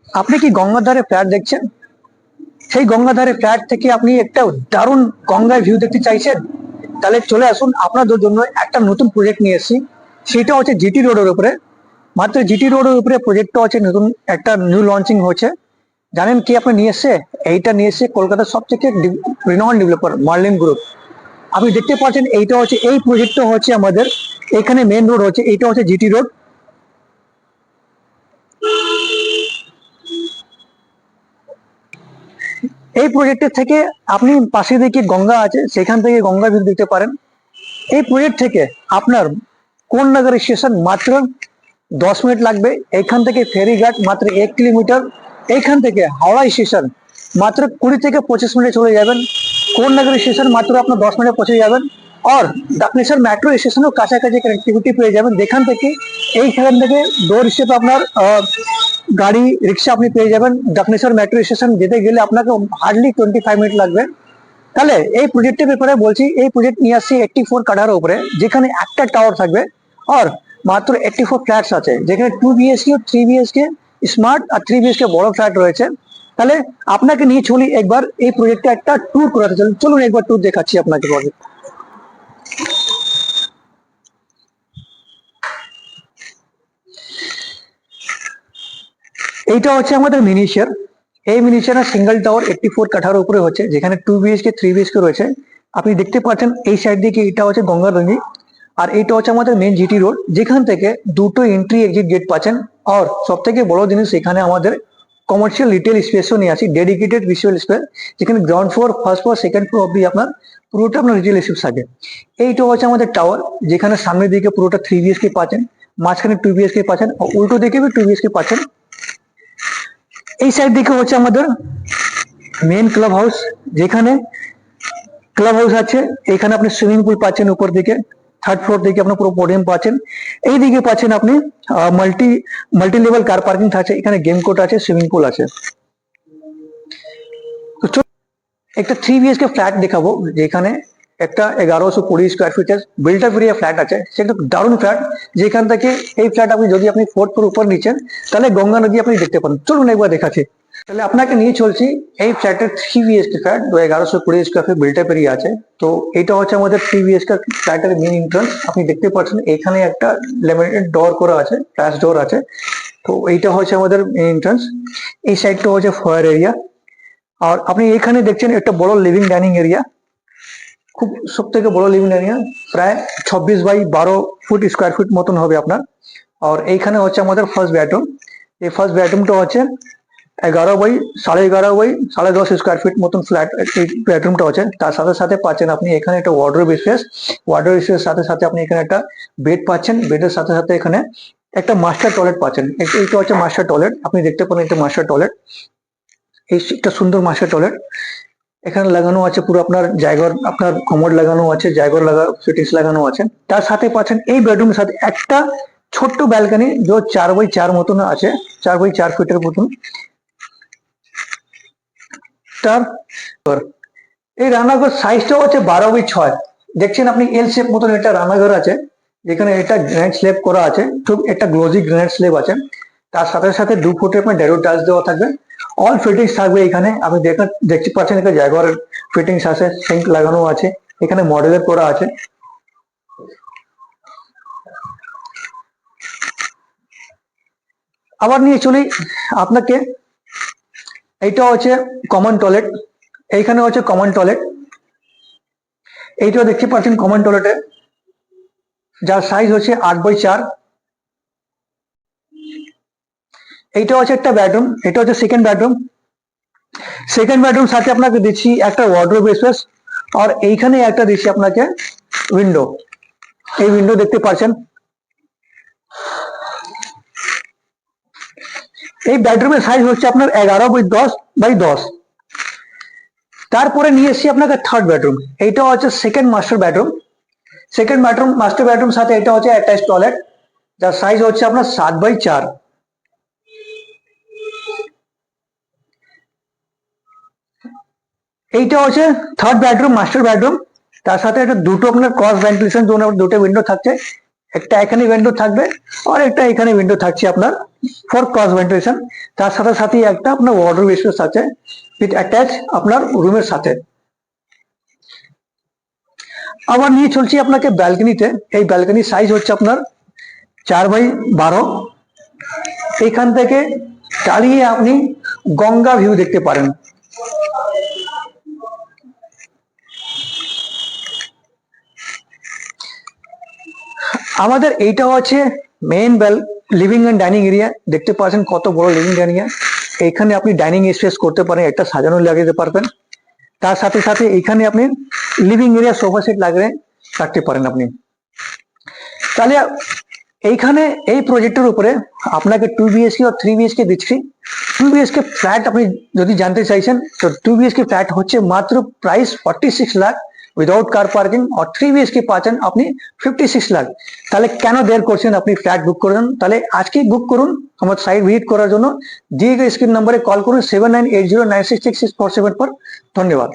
আপনি কি গঙ্গার ধারে ফ্ল্যাট দেখছেন? সেই গঙ্গার ধারে ফ্ল্যাট থেকে আপনি একটা দারুণ গঙ্গার ভিউ দেখতে চাইছেন? তাহলে চলে আসুন, আপনাদের জন্য একটা নতুন প্রজেক্ট নিয়ে এসেছি। সেটা হচ্ছে জিটি রোডের উপরে। মাত্র জিটি রোডের উপরে প্রজেক্টটা হচ্ছে নতুন, একটা নিউ লঞ্চিং হচ্ছে। জানেন কি আপনি নিয়ে এসছে? এইটা নিয়ে এসছে কলকাতার সবথেকে রিনন ডেভেলপার মার্লিন গ্রুপ। আপনি দেখতে পাচ্ছেন এইটা হচ্ছে, এই প্রজেক্টটা হচ্ছে আমাদের এখানে মেন রোড হচ্ছে, এইটা হচ্ছে জিটি রোড। এই প্রজেক্টের থেকে আপনি পাশে দিকে গঙ্গা আছে, সেখান থেকে গঙ্গা ভিউ দেখতে পারেন। এই প্রজেক্ট থেকে আপনার কোন্নগর স্টেশন মাত্র 10 মিনিট লাগবে। এখান থেকে ফেরিঘাট মাত্র 1 কিলোমিটার। এখান থেকে হাওড়া স্টেশন মাত্র 20 থেকে 25 মিনিটে চলে যাবেন। কোন্নগর স্টেশন মাত্র আপনার 10 মিনিটে পৌঁছে যাবেন। আর দক্ষিণেশ্বর মেট্রো স্টেশনও কাছাকাছি কানেক্টিভিটি পেয়ে যাবেন। যেখান থেকে এইখান থেকে ডোর স্টেপ আপনার গাড়ি রিক্সা আপনি পেয়ে যাবেন। দক্ষিণেশ্বর মেট্রো স্টেশন যেতে গেলে আপনাকে হার্ডলি 25 মিনিট লাগবে। তাহলে এই প্রজেক্টের ব্যাপারে বলছি, এই প্রজেক্ট নিয়ে আসছি 84 কাঠার উপরে, যেখানে একটা টাওয়ার থাকবে। আর মাত্র 84 ফ্ল্যাটস আছে, যেখানে 2 BHK 3 BHK স্মার্ট আর 3 BHK বড় ফ্ল্যাট রয়েছে। তাহলে আপনাকে নিয়ে চলি একবার এই প্রজেক্টে একটা ট্যুর করাতে চলুন। চলুন একবার ট্যুর দেখাচ্ছি আপনাকে প্রজেক্ট। এইটা হচ্ছে আমাদের মিনিচার। এই মিনিচার সিঙ্গেল টাওয়ার 84 কাঠার উপরে হচ্ছে, যেখানে 2 BHK 3 BHK রয়েছে। আপনি দেখতে পাচ্ছেন এই সাইড দিকে এটা হচ্ছে গঙ্গারঙ্গি। আর এইটা হচ্ছে আমাদের মেন জিটি রোড, যেখান থেকে দুটো এন্ট্রি এক্সিট গেট পাচ্ছেন। আর সব থেকে বড় জিনিস, এখানে আমাদের কমার্শিয়াল রিটেল স্পেসও নিয়ে আসি, ডেডিকেটেড ভিজুয়াল স্পেস, যেখানে ground floor, first floor, second floor অব্দি আপনার পুরোটা আপনার রিটেল স্পেস থাকে। এইটা হচ্ছে আমাদের টাওয়ার, যেখানে সামনের দিকে পুরোটা 3 BHK পাচ্ছেন, মাঝখানে 2 BHK পাচ্ছেন, আর উল্টো দিকে 2 BHK পাচ্ছেন। এই সাইড দিকে হচ্ছে আমাদের মেন ক্লাব হাউস, যেখানে ক্লাব হাউস আছে। এখানে আপনি সুইমিং পুল পাচ্ছেন উপর দিকে। থার্ড ফ্লোর দিকে আপনার পুরো পোডিয়াম পাচ্ছেন। এই দিকে পাচ্ছেন আপনি multi multi level car parking আছে, এখানে গেম কোর্ট আছে, সুইমিং পুল আছে। তো একটা 3 BHK ফ্ল্যাট দেখাবো, যেখানে একটা 1120 স্কোয়ার ফিটের বিল্ট আপ এরিয়া ফ্ল্যাট আছে। সেটা দারুণ ফ্ল্যাট, যেখান থেকে এই ফ্ল্যাট আপনি যদি আপনি 4th ফ্লোর উপর নিচ্ছেন, তাহলে গঙ্গা নদী আপনি দেখতে পান। চলুন একবার দেখাচ্ছি। তাহলে আপনাকে নিয়ে চলছি এই ফ্ল্যাটের 3 BHK flat, 1120 square feet built up area আছে। তো এটা হচ্ছে আমাদের 3 BHK ফ্ল্যাটের মেন এন্ট্রান্স। আপনি দেখতে পাচ্ছেন এখানে একটা লেমিনেটেড ডোর করা আছে, গ্লাস ডোর আছে। তো এইটা হচ্ছে আমাদের মেন এন্ট্রান্স। এই সাইডটা হচ্ছে ফয়ার এরিয়া। আর আপনি এখানে দেখছেন একটা বড় লিভিং ডাইনিং এরিয়া, খুব সব থেকে বড় লিভিং এরিয়া, প্রায় 26 বাই 12 ফুট স্কোয়ার ফিট মতন হবে আপনার। আর এইখানে হচ্ছে আমাদের ফার্স্ট বেডরুম। এই ফার্স্ট বেডরুমটা হচ্ছে 11 বাই 11.5 স্কোয়ার ফিট মতন ফ্ল্যাট এই বেডরুমটা হচ্ছে। তার সাথে সাথে পাচ্ছেন আপনি এখানে একটা ওয়ার্ডরোব স্পেস। ওয়ার্ডরোব স্পেস সাথে সাথে আপনি এখানে একটা বেড পাচ্ছেন। বেডের সাথে সাথে এখানে একটা মাস্টার টয়লেট পাচ্ছেন। এইটা হচ্ছে মাস্টার টয়লেট, আপনি দেখতে পারেন এটা মাস্টার টয়লেট। এই একটা সুন্দর মাস্টার টয়লেট। এখানে লাগানো আছে পুরো আপনার জায়গার, আপনার কমোড লাগানো আছে, জায়গার ফিটিংস লাগানো আছে। তার সাথে পাচ্ছেন এই বেডরুমের সাথে একটা ছোট্ট ব্যালকনি, যে 4 বাই 4 মতন আছে, 4 বাই 4 ফিটের মতন। তার এই রান্নাঘর সাইজটা হচ্ছে 12 বাই 6। দেখছেন আপনি এল শেপ মতন একটা রান্নাঘর আছে, যেখানে এটা গ্রানাইট স্ল্যাব করা আছে, খুব একটা গ্লোজি গ্রানাইট স্ল্যাব আছে। তার সাথে সাথে 2 ফুটের আপনার ড্যারো টাচ দেওয়া থাকবে। অল ফিটিংস থাকবে এখানে। আপনি দেখতে পাচ্ছেন এখানে জায়গার ফিটিংস আছে, সিঙ্ক লাগানো আছে, এখানে মডেলের করা আছে। আবার নিয়ে চলি আপনাকে, এইটা হচ্ছে কমন টয়লেট। এইখানে হচ্ছে কমন টয়লেট। এইটাও দেখতে পাচ্ছেন কমন টয়লেটে, যার সাইজ হচ্ছে 8 বাই 4। এইটা হচ্ছে একটা বেডরুম, এটা হচ্ছে সেকেন্ড বেডরুম। সেকেন্ড বেডরুম সাথে আপনাকে দিচ্ছি একটা ওয়ার্ডরোব স্পেস। আর এইখানে একটা দিচ্ছি আপনাকে উইন্ডো। এই উইন্ডো দেখতে পাচ্ছেন। এই বেডরুমের সাইজ হচ্ছে আপনার 11 বাই 10 বাই 10। তারপরে নিয়ে এসেছি আপনাকে থার্ড বেডরুম। এইটা হচ্ছে second master bedroom. Second bedroom master bedroom সাথে এটা হচ্ছে অ্যাটাচ টয়লেট, যার সাইজ হচ্ছে আপনার 7 বাই 4। এইটা হচ্ছে থার্ড বেডরুম, মাস্টার বেডরুম। তার সাথে একটা দুটো আপনার ক্রস ভেন্টিলেশন জোন, দুটো উইন্ডো থাকছে। একটা এখানে উইন্ডো থাকবে আর একটা এখানে উইন্ডো থাকছে আপনার ফর ক্রস ভেন্টিলেশন। তার সাথে সাথে একটা আপনার ওয়ার্ডরোব স্পেস আছে উইথ অ্যাটাচ আপনার রুমের সাথে। আবার নিয়ে চলছি আপনাকে ব্যালকনিতে। এই ব্যালকনির সাইজ হচ্ছে আপনার 4x12। এইখান থেকে দাঁড়িয়ে আপনি গঙ্গা ভিউ দেখতে পারেন। আমাদের এইটাও আছে main living and dining area. দেখতে পাচ্ছেন কত বড় লিভিং ডাইনিং এরিয়া। এইখানে আপনি ডাইনিং স্পেস করতে পারেন, একটা সাজানো লাগিয়ে দিতে পারবেন। তার সাথে সাথে এখানে আপনি লিভিং এরিয়া সোফা সেট লাগিয়ে রাখতে পারেন আপনি। তাহলে এইখানে এই প্রজেক্টের উপরে আপনাকে 2 BHK আর 3 BHK দিচ্ছি। 2 BHK ফ্ল্যাট আপনি যদি জানতে চাইছেন তো 2 BHK ফ্ল্যাট হচ্ছে মাত্র price 46 lakh without car parking, আর 3 BHK পাচ্ছেন আপনি 56 লাখ। তাহলে কেন দেরি করছেন, আপনি ফ্ল্যাট বুক করুন। তাহলে আজকেই বুক করুন আমার সাইট ভিজিট করার জন্য। দিয়ে স্ক্রিন নম্বরে কল করুন 7980966647 পর। ধন্যবাদ।